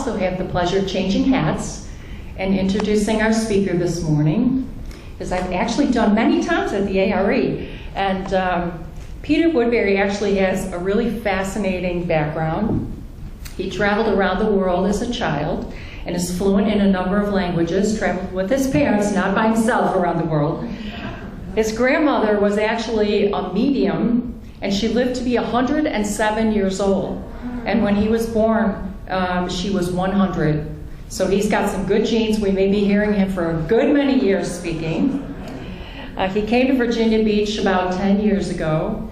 also have the pleasure of changing hats and introducing our speaker this morning, as I've actually done many times at the ARE. And Peter Woodbury actually has a really fascinating background. He traveled around the world as a child and is fluent in a number of languages, traveled with his parents, not by himself, around the world. His grandmother was actually a medium, and she lived to be 107 years old. And when he was born, she was 100. So he's got some good genes. We may be hearing him for a good many years speaking. He came to Virginia Beach about 10 years ago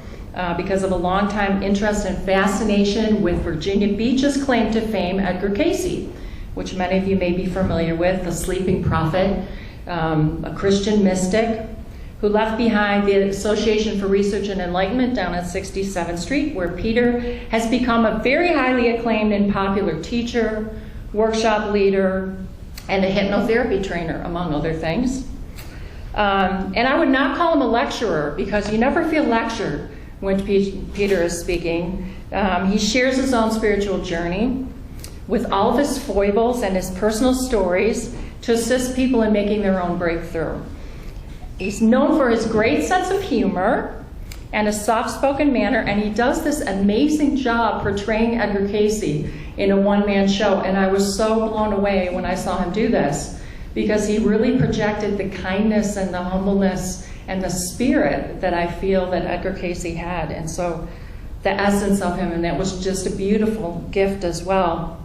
because of a long-time interest and fascination with Virginia Beach's claim to fame, Edgar Cayce, which many of you may be familiar with, the sleeping prophet, a Christian mystic who left behind the Association for Research and Enlightenment down at 67th Street, where Peter has become a very highly acclaimed and popular teacher, workshop leader, and a hypnotherapy trainer, among other things. And I would not call him a lecturer, because you never feel lectured when Peter is speaking. He shares his own spiritual journey with all of his foibles and his personal stories to assist people in making their own breakthrough. He's known for his great sense of humor and a soft-spoken manner, and he does this amazing job portraying Edgar Cayce in a one-man show. And I was so blown away when I saw him do this, because he really projected the kindness and the humbleness and the spirit that I feel that Edgar Cayce had. And so the essence of him, and that was just a beautiful gift as well.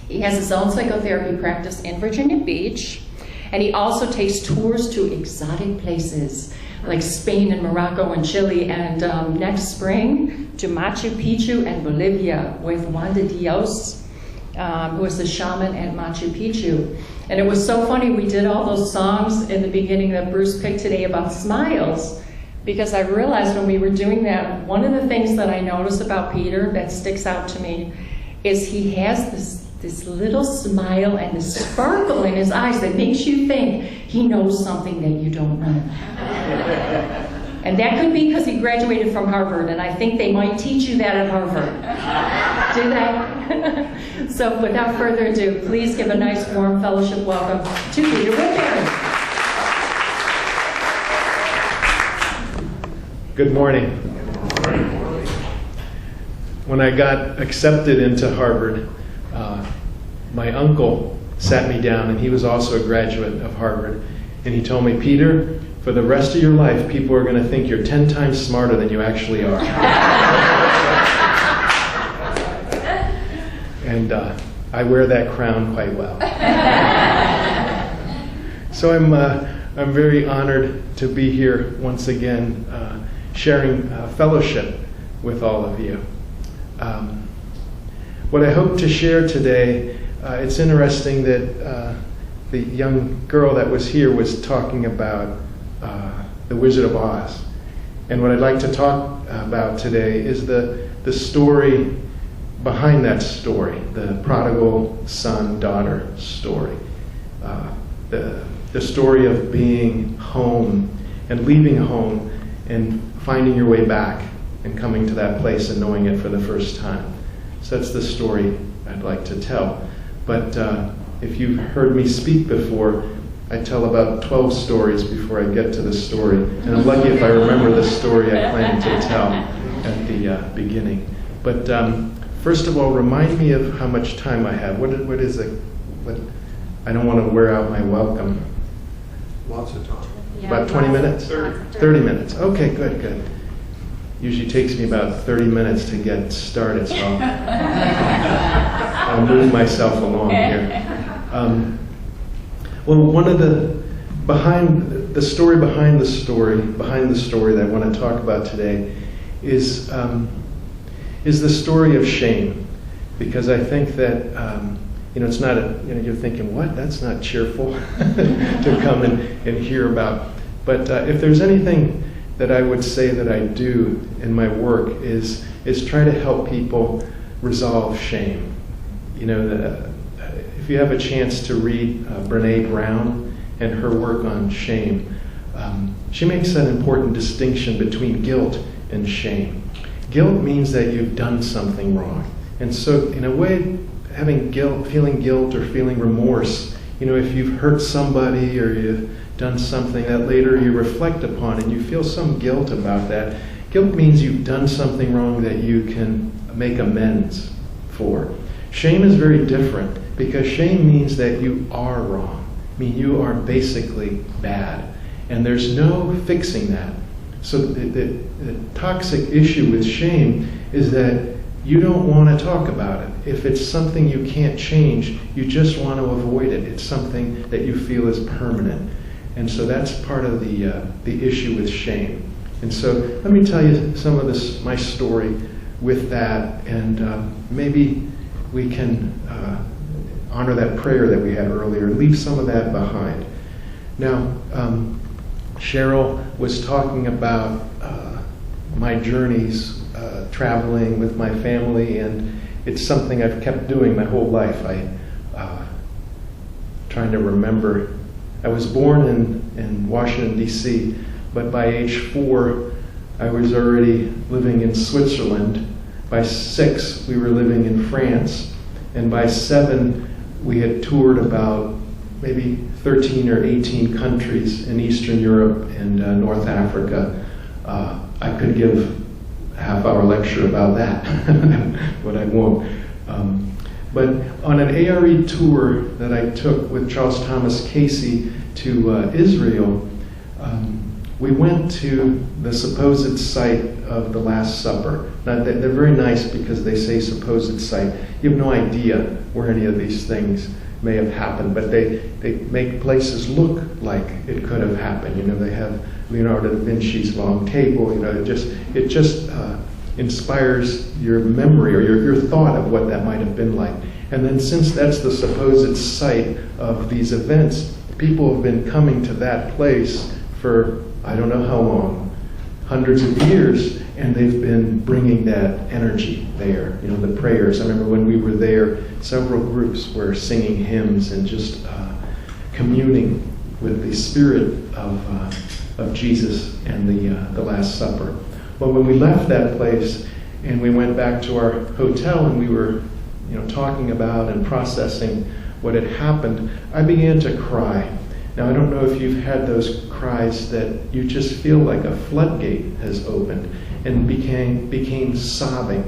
He has his own psychotherapy practice in Virginia Beach, and he also takes tours to exotic places like Spain and Morocco and Chile, and next spring to Machu Picchu and Bolivia with Juan de Dios, who is the shaman at Machu Picchu. And it was so funny, we did all those songs in the beginning that Bruce picked today about smiles, because I realized when we were doing that, one of the things that I noticed about Peter that sticks out to me is he has this little smile and this sparkle in his eyes that makes you think he knows something that you don't know. And that could be because he graduated from Harvard, and I think they might teach you that at Harvard. Do they? So without further ado, please give a nice warm fellowship welcome to Peter Woodbury. Good morning. When I got accepted into Harvard, my uncle sat me down, and he was also a graduate of Harvard, and he told me, Peter, for the rest of your life, people are going to think you're 10 times smarter than you actually are. And I wear that crown quite well. So I'm very honored to be here once again, sharing fellowship with all of you. What I hope to share today, it's interesting that the young girl that was here was talking about the Wizard of Oz. And what I'd like to talk about today is the story behind that story, the prodigal son-daughter story. The story of being home and leaving home and finding your way back and coming to that place and knowing it for the first time. So that's the story I'd like to tell. But if you've heard me speak before, I tell about 12 stories before I get to the story. And I'm lucky if I remember the story I plan to tell at the beginning. But first of all, remind me of how much time I have. What is it? I don't want to wear out my welcome. Lots of time. Yeah, about 20 minutes? 30 minutes. Okay, good. Usually takes me about 30 minutes to get started, so I'll move myself along here. Well, one of the story behind the story that I want to talk about today is the story of shame, because I think that it's not you're thinking, what? That's not cheerful to come and hear about. But if there's anything that I would say that I do in my work is try to help people resolve shame. If you have a chance to read Brene Brown and her work on shame, she makes an important distinction between guilt and shame. Guilt means that you've done something wrong. And so, in a way, having guilt, feeling guilt or feeling remorse. If you've hurt somebody or you've done something that later you reflect upon and you feel some guilt about that, guilt means you've done something wrong that you can make amends for. Shame is very different, because shame means that you are wrong. You are basically bad. And there's no fixing that. So the toxic issue with shame is that you don't want to talk about it. If it's something you can't change, you just want to avoid it. It's something that you feel is permanent. And so that's part of the issue with shame. And so let me tell you some of my story with that, and maybe we can honor that prayer that we had earlier, leave some of that behind. Now, Cheryl was talking about my journeys traveling with my family, and it's something I've kept doing my whole life. Trying to remember, I was born in Washington, D.C., but by age 4, I was already living in Switzerland. By 6, we were living in France. And by 7, we had toured about maybe 13 or 18 countries in Eastern Europe and North Africa. I could give a half-hour lecture about that, but I won't. But on an ARE tour that I took with Charles Thomas Casey to Israel, we went to the supposed site of the Last Supper. Now, they're very nice because they say supposed site. You have no idea where any of these things may have happened, but they make places look like it could have happened. They have Leonardo da Vinci's long table. It just inspires your memory or your thought of what that might have been like. And then, since that's the supposed site of these events, people have been coming to that place for I don't know how long, hundreds of years, and they've been bringing that energy there. The prayers. I remember when we were there, several groups were singing hymns and just communing with the spirit of Jesus and the Last Supper. Well, when we left that place and we went back to our hotel and we were, talking about and processing what had happened, I began to cry. Now, I don't know if you've had those cries that you just feel like a floodgate has opened and became sobbing.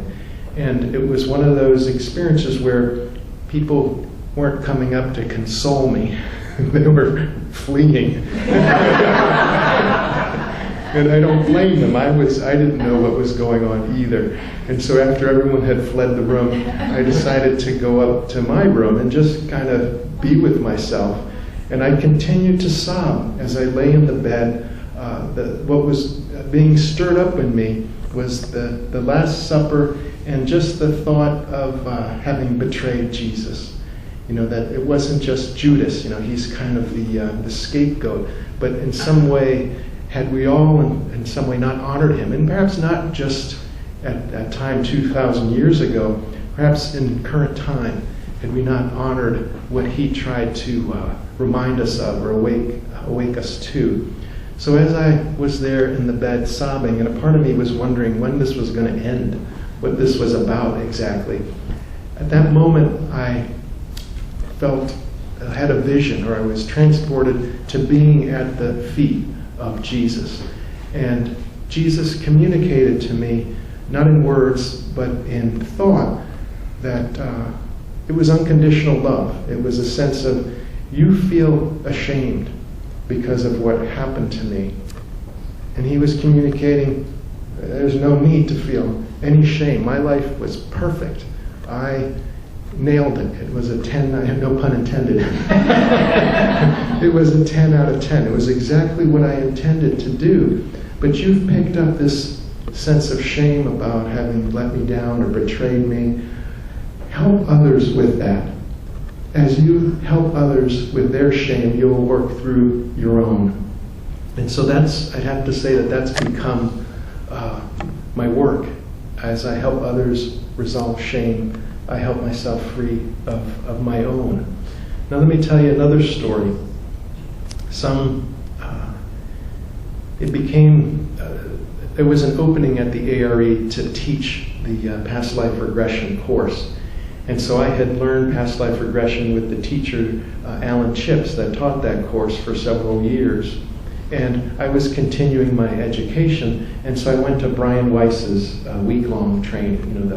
And it was one of those experiences where people weren't coming up to console me. They were fleeing. And I don't blame them. I didn't know what was going on either. And so after everyone had fled the room, I decided to go up to my room and just kind of be with myself. And I continued to sob as I lay in the bed. What was being stirred up in me was the Last Supper and just the thought of having betrayed Jesus. That it wasn't just Judas. He's kind of the scapegoat. But in some way, had we all in some way not honored him, and perhaps not just at that time 2,000 years ago, perhaps in current time, had we not honored what he tried to remind us of or awake us to. So as I was there in the bed sobbing, and a part of me was wondering when this was going to end, what this was about exactly. At that moment, I had a vision, or I was transported to being at the feet of Jesus. And Jesus communicated to me, not in words, but in thought, that it was unconditional love. It was a sense of, you feel ashamed because of what happened to me. And he was communicating, there's no need to feel any shame. My life was perfect. I nailed it. It was a 10, I have no pun intended. It was a 10 out of 10. It was exactly what I intended to do. But you've picked up this sense of shame about having let me down or betrayed me. Help others with that. As you help others with their shame, you'll work through your own. And so I'd have to say that's become my work. As I help others resolve shame, I help myself free of my own. Now let me tell you another story. There was an opening at the ARE to teach the past life regression course. And so I had learned past life regression with the teacher, Alan Chips, that taught that course for several years. And I was continuing my education, and so I went to Brian Weiss's week-long training,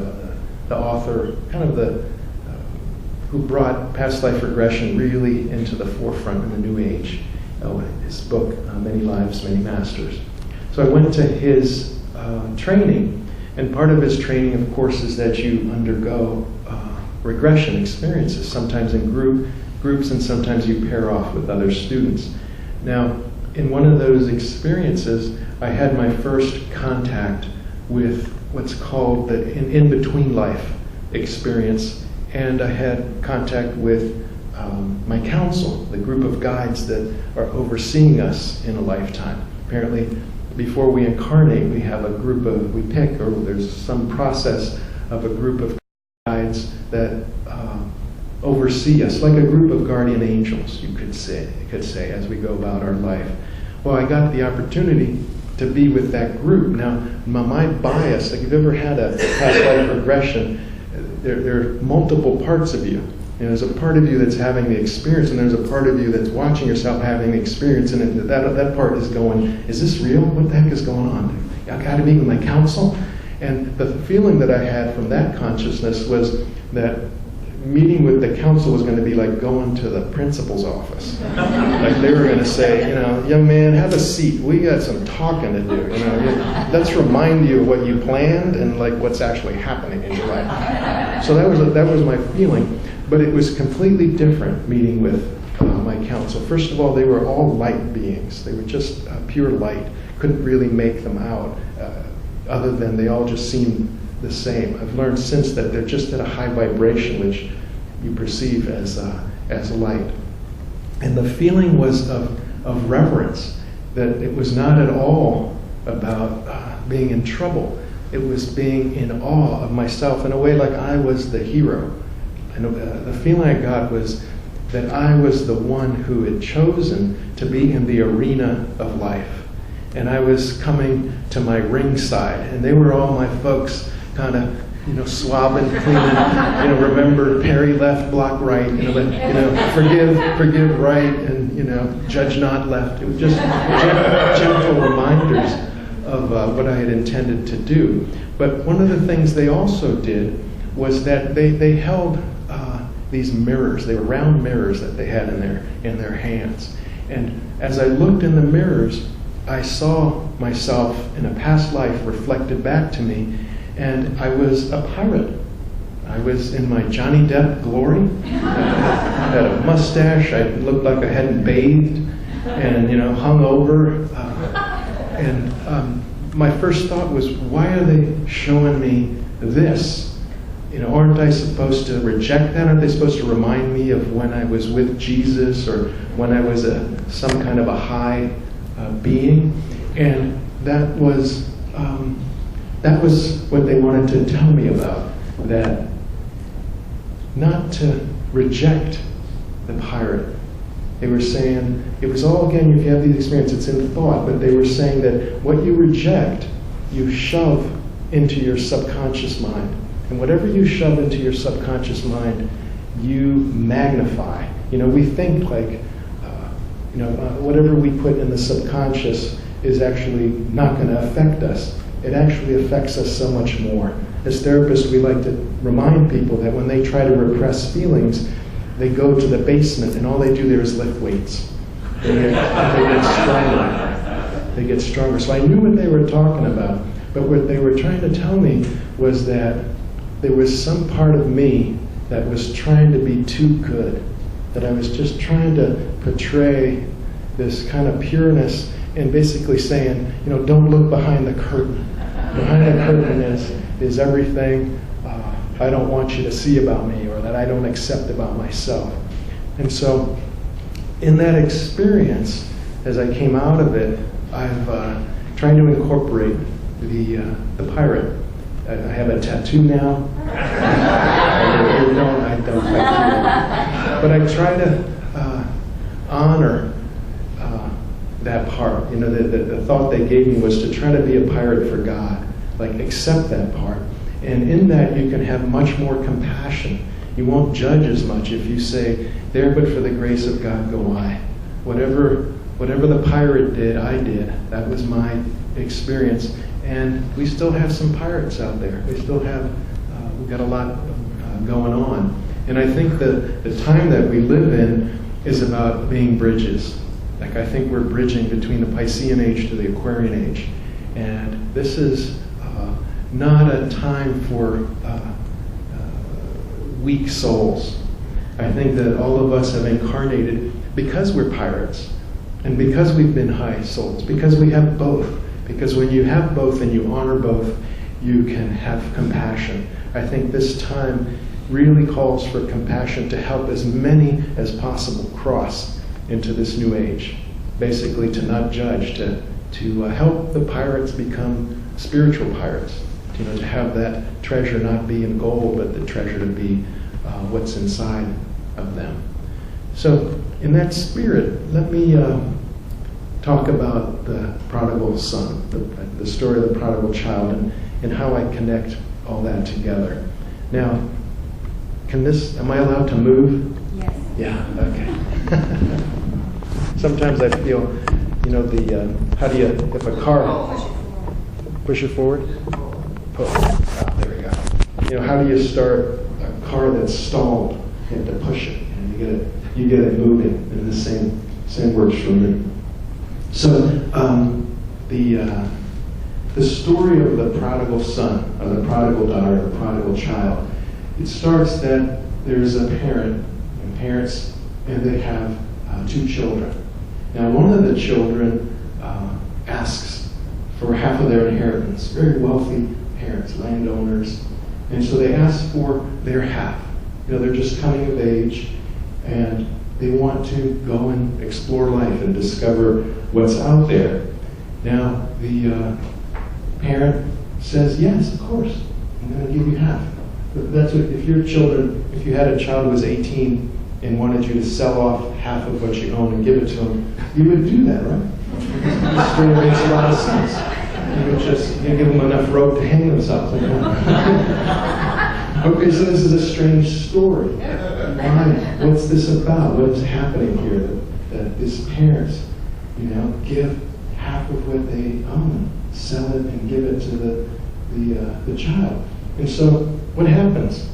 the author, kind of who brought past life regression really into the forefront in the New Age. His book, Many Lives, Many Masters. So I went to his training, and part of his training, of course, is that you undergo regression experiences, sometimes in groups, and sometimes you pair off with other students. Now, in one of those experiences, I had my first contact with what's called the in-between life experience, and I had contact with my council, the group of guides that are overseeing us in a lifetime. Apparently, before we incarnate, we have a group we pick, or there's some process of a group of guides that oversee us, like a group of guardian angels, you could say, as we go about our life. Well, I got the opportunity to be with that group. Now, my bias, like if you've ever had a past life regression, there are multiple parts of you. There's a part of you that's having the experience, and there's a part of you that's watching yourself having the experience, and that part is going, is this real? What the heck is going on? I got to meet with my counsel? And the feeling that I had from that consciousness was that meeting with the council was going to be like going to the principal's office. Like they were going to say, young man, have a seat. We got some talking to do. Let's remind you of what you planned and like what's actually happening in your life. So that was my feeling. But it was completely different meeting with my council. First of all, they were all light beings. They were just pure light. Couldn't really make them out, other than they all just seemed the same. I've learned since that they're just at a high vibration, which you perceive as light. And the feeling was of reverence, that it was not at all about being in trouble. It was being in awe of myself in a way like I was the hero. And the feeling I got was that I was the one who had chosen to be in the arena of life. And I was coming to my ringside, and they were all my folks, kind of, swabbing, cleaning, remember, Perry left, block right, forgive right, and, judge not left. It was just gentle reminders of what I had intended to do. But one of the things they also did was that they held these mirrors. They were round mirrors that they had in their hands. And as I looked in the mirrors, I saw myself in a past life reflected back to me, and I was a pirate. I was in my Johnny Depp glory. I had a mustache. I looked like I hadn't bathed, and hung over. And my first thought was, why are they showing me this? Aren't I supposed to reject that? Aren't they supposed to remind me of when I was with Jesus, or when I was some kind of a high being? And that was what they wanted to tell me about, that not to reject the pirate. They were saying, it was all, again, if you have these experiences, it's in thought, but they were saying that what you reject, you shove into your subconscious mind. And whatever you shove into your subconscious mind, you magnify. We think like, whatever we put in the subconscious is actually not going to affect us. It actually affects us so much more. As therapists, we like to remind people that when they try to repress feelings, they go to the basement and all they do there is lift weights. They get stronger. They get stronger. So I knew what they were talking about, but what they were trying to tell me was that there was some part of me that was trying to be too good, that I was just trying to portray this kind of pureness and basically saying, don't look behind the curtain. Behind the curtain is everything I don't want you to see about me, or that I don't accept about myself. And so in that experience, as I came out of it, I've tried to incorporate the pirate. I have a tattoo now. I don't. But I try to honor that part. The thought they gave me was to try to be a pirate for God, like accept that part. And in that you can have much more compassion. You won't judge as much if you say, there but for the grace of God go I. Whatever the pirate did, I did. That was my experience. And we still have some pirates out there. We still have, we've got a lot going on. And I think the time that we live in is about being bridges. Like I think we're bridging between the Piscean age to the Aquarian age. And this is not a time for weak souls. I think that all of us have incarnated because we're pirates and because we've been high souls, because we have both. Because when you have both and you honor both, you can have compassion. I think this time really calls for compassion to help as many as possible cross into this new age. Basically to not judge, to help the pirates become spiritual pirates. To have that treasure not be in gold, but the treasure to be what's inside of them. So in that spirit, let me talk about the prodigal son, the story of the prodigal child, and how I connect all that together. Now, am I allowed to move? Yes. Yeah, okay. Sometimes I feel, how do you, if a car, push it forward? Pull. Ah, there we go. How do you start a car that's stalled? You have to push it, and you get it moving, and the same works for me. So the story of the prodigal son, or the prodigal daughter, the prodigal child, it starts that there's a parent and parents, and they have 2 children. Now, one of the children asks for half of their inheritance. Very wealthy parents, landowners, and so they ask for their half. They're just coming of age, and they want to go and explore life and discover what's out there. Now, the parent says, yes, of course, I'm going to give you half. But that's what, if you had a child who was 18 and wanted you to sell off half of what you own and give it to them, you would do that, right? The story makes a lot of sense. You would just give them enough rope to hang themselves. Okay, so this is a strange story. Why? What's this about? What's happening here? That these parents, give half of what they own, sell it, and give it to the child. And so, what happens?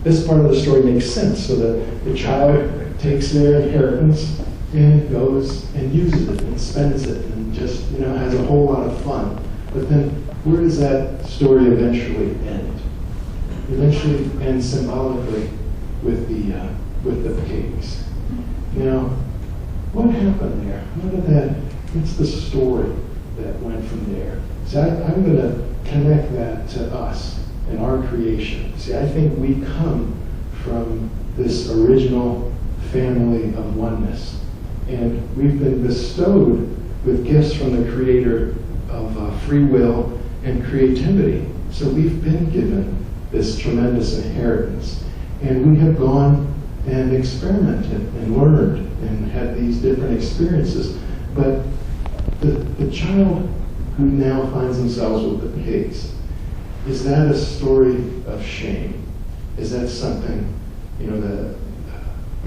This part of the story makes sense. So the child takes their inheritance and goes and uses it and spends it and just has a whole lot of fun. But then, where does that story eventually end? It eventually ends symbolically with the pigs. What happened there? What's the story that went from there? So I'm going to connect that to us and our creation. See, I think we come from this original family of oneness. And we've been bestowed with gifts from the Creator of free will and creativity. So we've been given this tremendous inheritance. And we have gone and experimented and learned and had these different experiences. But the child who now finds themselves with the pigs, is that a story of shame? Is that something,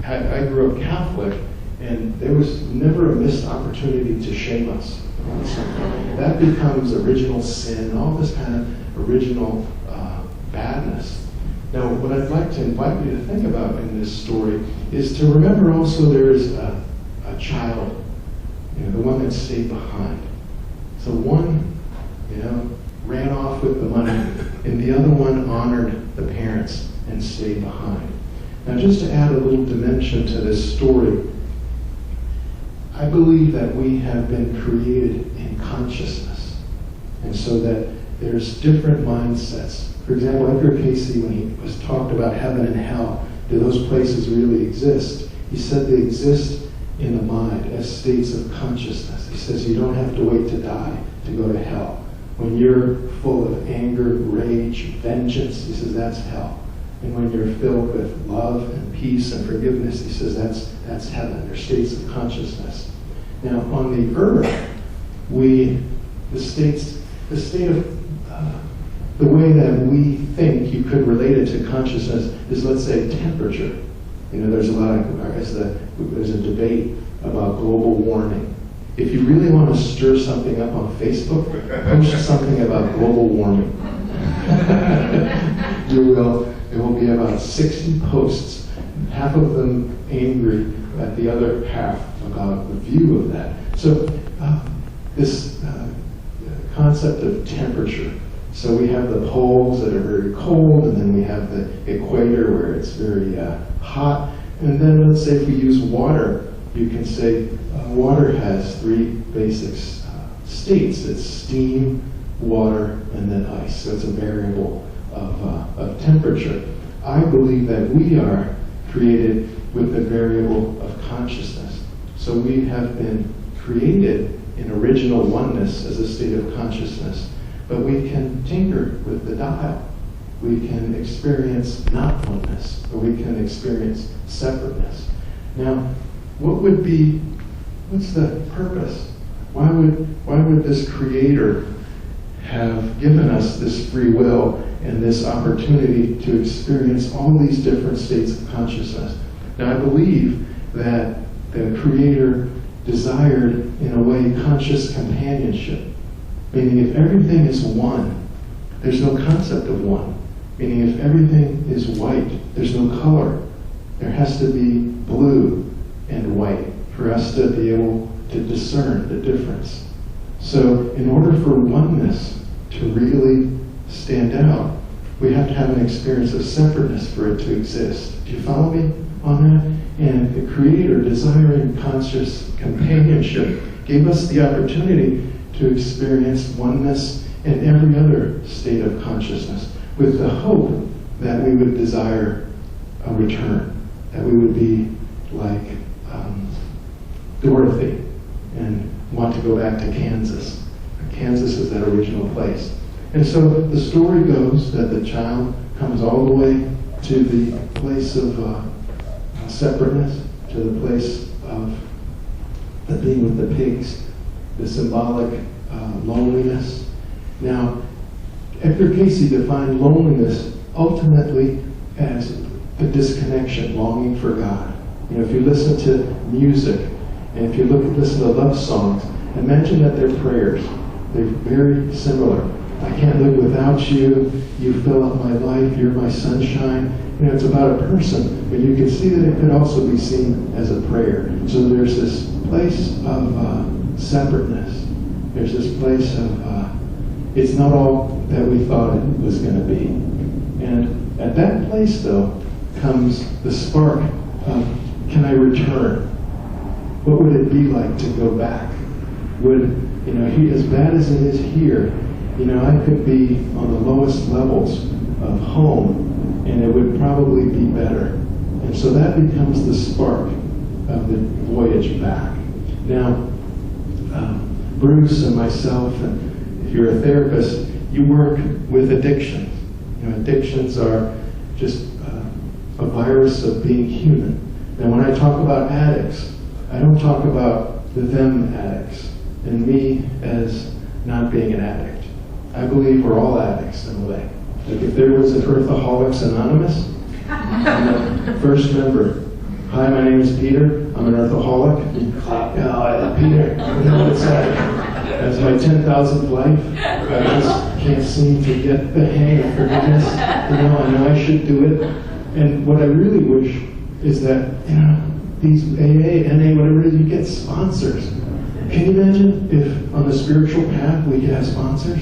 I grew up Catholic, and there was never a missed opportunity to shame us. That becomes original sin, all this kind of original badness. Now, what I'd like to invite you to think about in this story is to remember also there is a child, the one that stayed behind. So one, ran off with the money, and the other one honored the parents and stayed behind. Now, just to add a little dimension to this story, I believe that we have been created in consciousness, and so that there's different mindsets. For example, Edgar Cayce, when he was talked about heaven and hell, do those places really exist? He said they exist in the mind as states of consciousness. He says you don't have to wait to die to go to hell. When you're full of anger, rage, vengeance, he says that's hell. And when you're filled with love and peace and forgiveness, he says that's heaven. They're states of consciousness. Now, on the earth, the state of the way that we think you could relate it to consciousness is, let's say, temperature. There's there's a debate about global warming. If you really want to stir something up on Facebook, post something about global warming. It will be about 60 posts, half of them angry at the other half about the view of that. So this concept of temperature. So we have the poles that are very cold, and then we have the equator where it's very hot. And then let's say if we use water, you can say water has three basic states. It's steam, water, and then ice. So it's a variable of temperature. I believe that we are created with the variable of consciousness. So we have been created in original oneness as a state of consciousness, but we can tinker with the dial. We can experience not oneness, or we can experience separateness. Now, what's the purpose? Why would this Creator have given us this free will and this opportunity to experience all these different states of consciousness? Now, I believe that the Creator desired, in a way, conscious companionship. Meaning, if everything is one, there's no concept of one. Meaning, if everything is white, there's no color. There has to be blue and white for us to be able to discern the difference. So, in order for oneness to really stand out, we have to have an experience of separateness for it to exist. Do you follow me on that? And the Creator, desiring conscious companionship, gave us the opportunity to experience oneness in every other state of consciousness, with the hope that we would desire a return, that we would be like Dorothy and want to go back to Kansas. Kansas is that original place. And so the story goes that the child comes all the way to the place of separateness, to the place of being with the pigs, the symbolic loneliness. Now, Edgar Casey defined loneliness ultimately as the disconnection, longing for God. If you listen to music, and if you listen to love songs, imagine that they're prayers. They're very similar. I can't live without you. You fill up my life. You're my sunshine. It's about a person, but you can see that it could also be seen as a prayer. So there's this place of separateness. There's this place of it's not all that we thought it was going to be. And at that place, though, comes the spark of, can I return? What would it be like to go back? As bad as it is here, I could be on the lowest levels of home, and it would probably be better. And so that becomes the spark of the voyage back. Now, Bruce and myself, and if you're a therapist, you work with addictions. Addictions are just a virus of being human. Now, when I talk about addicts, I don't talk about the them addicts and me as not being an addict. I believe we're all addicts in a way. Like if there was an Earthaholics Anonymous, I'm the first member. Hi, my name is Peter. I'm an Earthaholic. Peter, you know what it's like. That's my 10,000th life. I just can't seem to get the hang of forgiveness. I know I should do it. And what I really wish is that, these AA, NA, whatever it is, you get sponsors. Can you imagine if on the spiritual path we could have sponsors?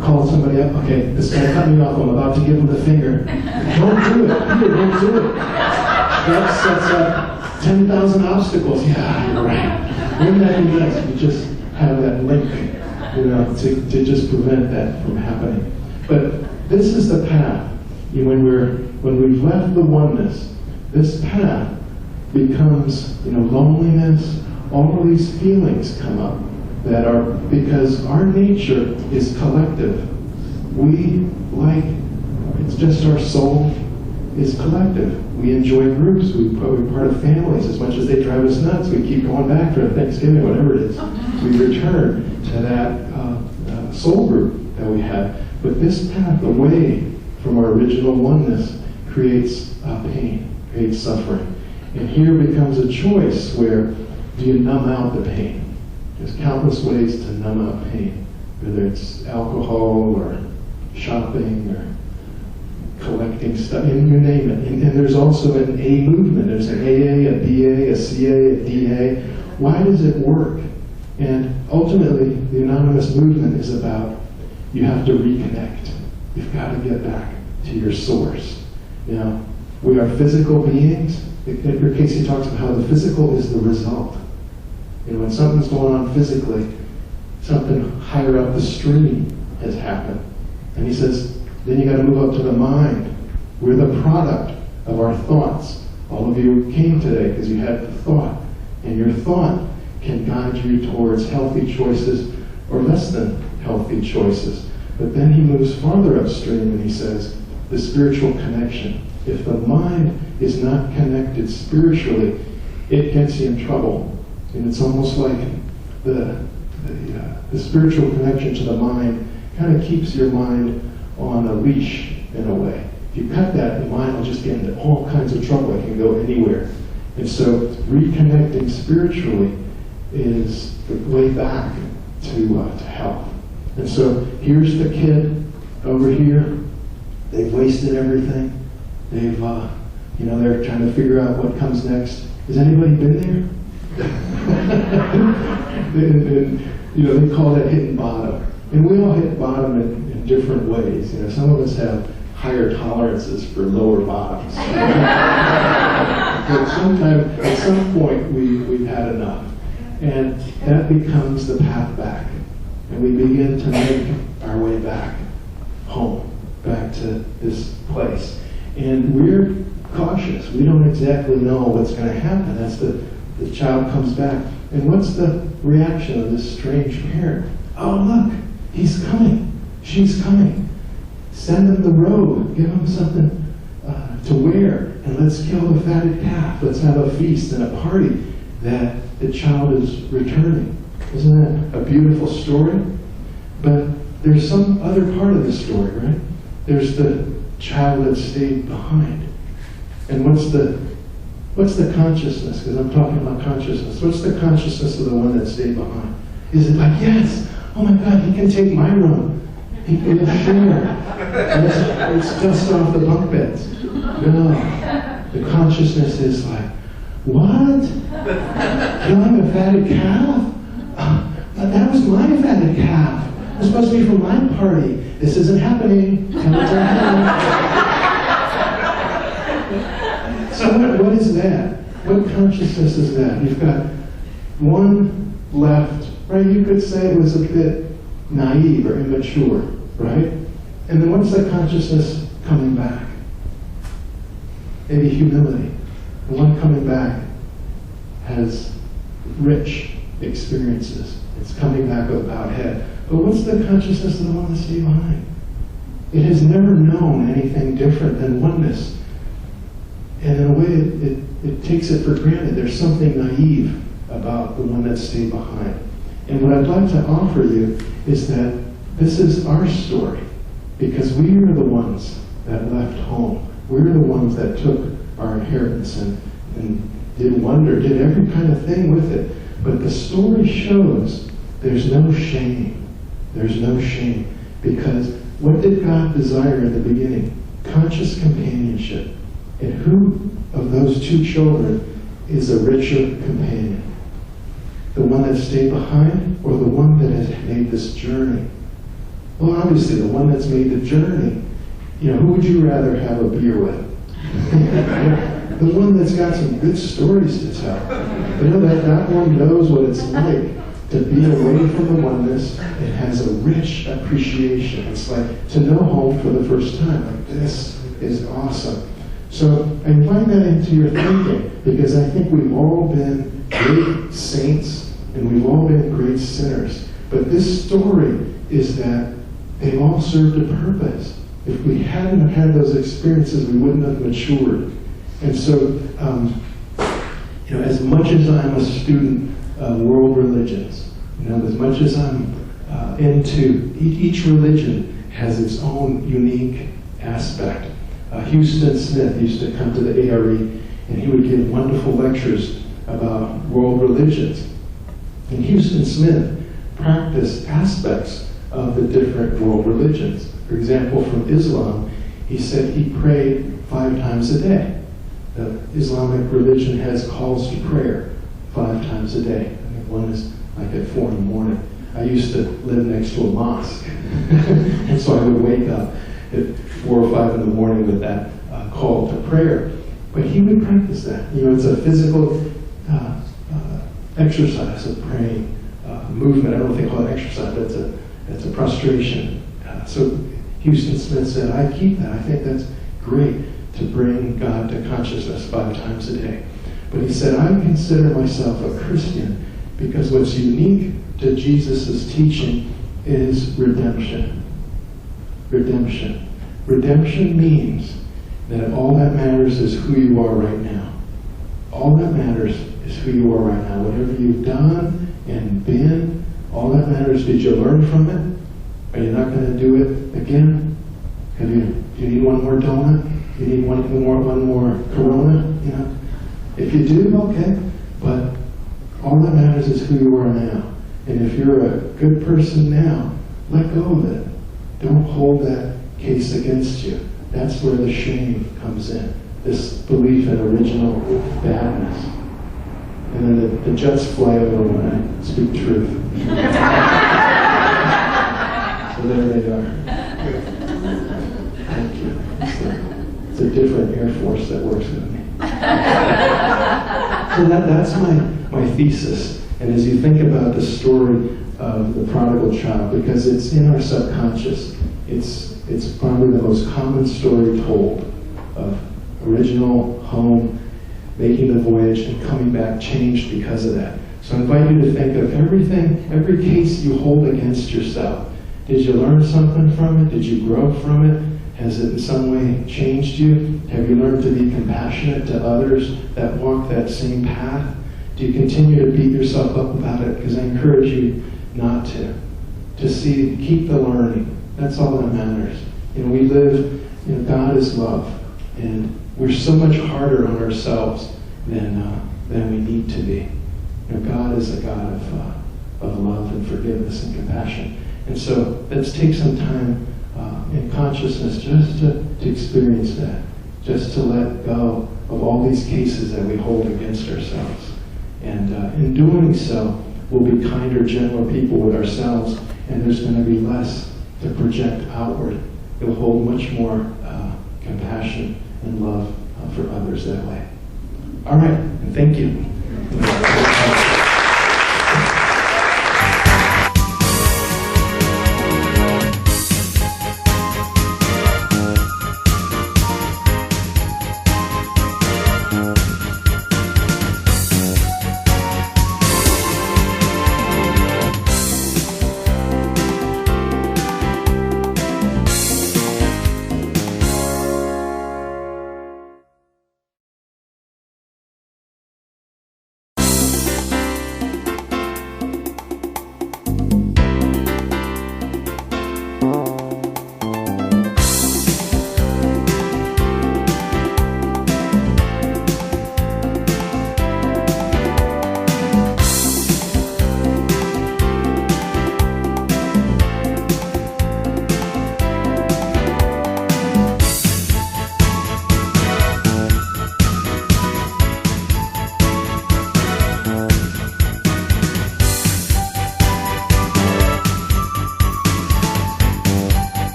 Call somebody up. Okay, this guy cut me off. I'm about to give him the finger. Don't do it. Peter, don't do it. That sets up 10,000 obstacles. Yeah, you're right. Wouldn't that be nice? We just have that link, to just prevent that from happening. But this is the path. When we've left the oneness, this path becomes, loneliness. All of these feelings come up that are because our nature is collective. It's just our soul is collective. We enjoy groups. We're part of families. As much as they drive us nuts, we keep going back for Thanksgiving, whatever it is. We return to that soul group that we had. But this path away from our original oneness creates pain, creates suffering. And here becomes a choice where do you numb out the pain? There's countless ways to numb out pain, whether it's alcohol or shopping or collecting stuff, and you name it. And there's also an A movement. There's an AA, a BA, a CA, a DA. Why does it work? And ultimately, the Anonymous movement is about you have to reconnect. You've got to get back to your source. Now, we are physical beings. Edgar Casey talks about how the physical is the result. And when something's going on physically, something higher up the stream has happened. And he says, then you got to move up to the mind. We're the product of our thoughts. All of you came today because you had the thought. And your thought can guide you towards healthy choices or less than healthy choices. But then he moves farther upstream and he says, the spiritual connection. If the mind is not connected spiritually, it gets you in trouble. And it's almost like the spiritual connection to the mind kind of keeps your mind on a leash in a way. If you cut that, the mind will just get into all kinds of trouble. It can go anywhere. And so reconnecting spiritually is the way back to health. And so here's the kid over here. They've wasted everything. They've, they're trying to figure out what comes next. Has anybody been there? They call that hitting bottom. And we all hit bottom in different ways. Some of us have higher tolerances for lower bottoms. But sometime, at some point, we've had enough. And that becomes the path back. And we begin to make our way back home, back to this place. And we're cautious. We don't exactly know what's going to happen as the child comes back. And what's the reaction of this strange parent? Oh, look, he's coming. She's coming. Send him the robe. Give him something to wear. And let's kill the fatted calf. Let's have a feast and a party that the child is returning. Isn't that a beautiful story? But there's some other part of the story, right? There's the child that stayed behind. And what's the consciousness? Because I'm talking about consciousness. What's the consciousness of the one that stayed behind? Is it like, yes, oh my God, he can take my room. He can share. Let's dust off the bunk beds. No. The consciousness is like, what? Killing a fatted calf? That was my fatted calf. It was supposed to be from my party. This isn't happening. So what is that? What consciousness is that? You've got one left, right? You could say it was a bit naive or immature, right? And then what's the consciousness coming back? Maybe humility. The one coming back has rich experiences. It's coming back with a bowed head. But what's the consciousness of the one that stayed behind? It has never known anything different than oneness. And in a way, it takes it for granted. There's something naive about the one that stayed behind. And what I'd like to offer you is that this is our story. Because we are the ones that left home. We're the ones that took our inheritance and did wonder, did every kind of thing with it. But the story shows there's no shame. There's no shame. Because what did God desire in the beginning? Conscious companionship. And who of those two children is a richer companion? The one that stayed behind or the one that has made this journey? Well, obviously, the one that's made the journey. Who would you rather have a beer with? The one that's got some good stories to tell. That one knows what it's like to be away from the oneness. It has a rich appreciation. It's like to know home for the first time. Like, this is awesome. So I invite that into your thinking, because I think we've all been great saints and we've all been great sinners. But this story is that they all served a purpose. If we hadn't had those experiences, we wouldn't have matured. And so, as much as I'm a student of world religions, as much as I'm into each religion has its own unique aspect. Houston Smith used to come to the ARE, and he would give wonderful lectures about world religions. And Houston Smith practiced aspects of the different world religions. For example, from Islam, he said he prayed 5 times a day. The Islamic religion has calls to prayer 5 times a day. I think one is like at 4 in the morning. I used to live next to a mosque, and so I would wake up at 4 or 5 in the morning with that call to prayer. But he would practice that. You know, it's a physical exercise of praying, movement. I don't think call it exercise, but it's a prostration. So Houston Smith said, I keep that. I think that's great to bring God to consciousness 5 times a day. But he said, I consider myself a Christian because what's unique to Jesus' teaching is redemption. Redemption. Redemption means that all that matters is who you are right now. All that matters is who you are right now. Whatever you've done and been, all that matters, did you learn from it? Are you not going to do it again? Do you need one more donut? You need one more Corona? You know, if you do, okay. But all that matters is who you are now. And if you're a good person now, let go of it. Don't hold that case against you. That's where the shame comes in. This belief in original badness. And then the jets fly over when I speak truth. So there they are. Thank you. It's a different Air Force that works with me. So that's my thesis. And as you think about the story of the prodigal child, because it's in our subconscious, it's probably the most common story told of original home, making the voyage, and coming back changed because of that. So I invite you to think of every case you hold against yourself. Did you learn something from it? Did you grow from it? Has it in some way changed you? Have you learned to be compassionate to others that walk that same path? Do you continue to beat yourself up about it? Because I encourage you not to. Keep the learning. That's all that matters. You know, we live, God is love. And we're so much harder on ourselves than we need to be. God is a God of love and forgiveness and compassion. And so let's take some time in consciousness just to experience that, just to let go of all these cases that we hold against ourselves. And in doing so, we'll be kinder, gentler people with ourselves, and there's going to be less to project outward. You'll hold much more compassion and love for others that way. All right, and thank you.